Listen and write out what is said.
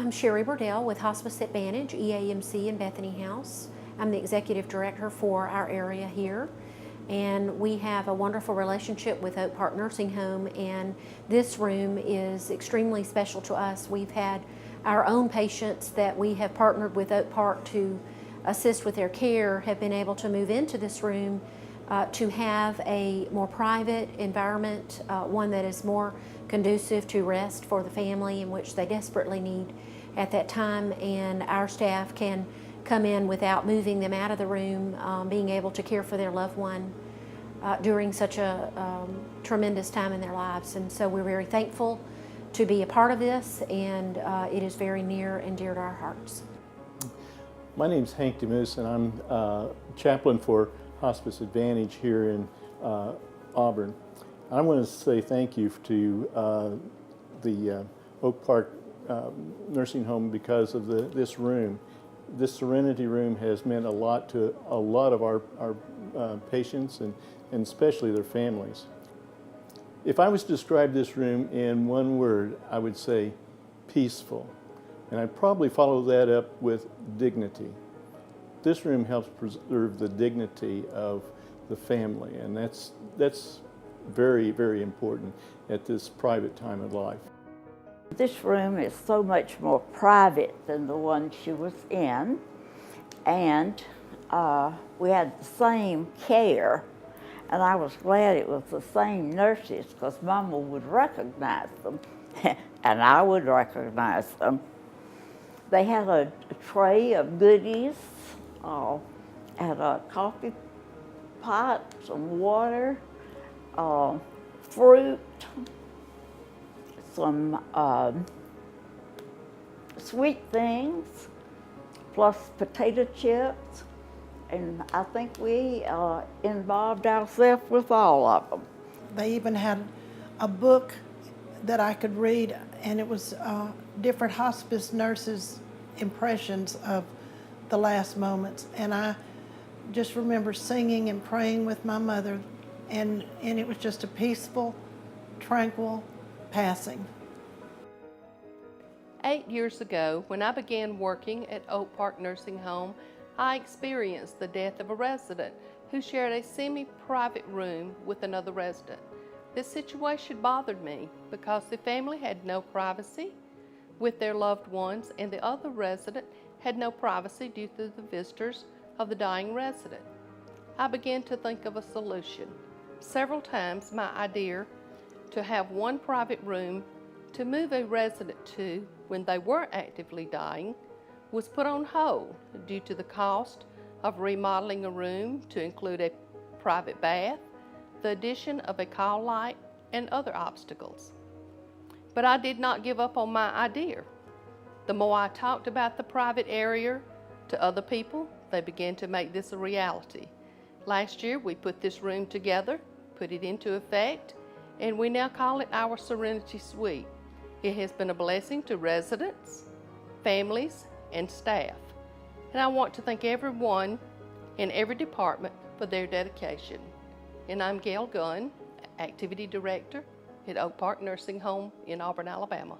I'm Sherry Burdell with Hospice Advantage, EAMC in Bethany House. I'm the Executive Director for our area here. And we have a wonderful relationship with Oak Park Nursing Home, and this room is extremely special to us. We've had our own patients that we have partnered with Oak Park to assist with their care have been able to move into this room to have a more private environment, one that is more conducive to rest for the family, in which they desperately need at that time. And our staff can come in without moving them out of the room, being able to care for their loved one during such a tremendous time in their lives. And so we're very thankful to be a part of this, and it is very near and dear to our hearts. My name's Hank DeMoose, and I'm chaplain for Hospice Advantage here in Auburn. I want to say thank you to the Oak Park Nursing Home because of this room. This Serenity room has meant a lot to a lot of our patients and especially their families. If I was to describe this room in one word, I would say peaceful. And I'd probably follow that up with dignity. This room helps preserve the dignity of the family, and that's very, very important at this private time of life. This room is so much more private than the one she was in, and we had the same care, and I was glad it was the same nurses because Mama would recognize them, and I would recognize them. They had a tray of goodies, and a coffee pot, some water, fruit, some sweet things, plus potato chips, and I think we involved ourselves with all of them. They even had a book that I could read, and it was different hospice nurses' impressions of the last moments. And I just remember singing and praying with my mother, and it was just a peaceful, tranquil passing. 8 years ago, when I began working at Oak Park Nursing Home, I experienced the death of a resident who shared a semi-private room with another resident. This situation bothered me because the family had no privacy with their loved ones, and the other resident had no privacy due to the visitors of the dying resident. I began to think of a solution. Several times my idea to have one private room to move a resident to when they were actively dying was put on hold due to the cost of remodeling a room to include a private bath, the addition of a call light, and other obstacles. But I did not give up on my idea. The more I talked about the private area to other people, they began to make this a reality. Last year, we put this room together, put it into effect, and we now call it our Serenity Suite. It has been a blessing to residents, families, and staff. And I want to thank everyone in every department for their dedication. And I'm Gail Gunn, Activity Director at Oak Park Nursing Home in Auburn, Alabama.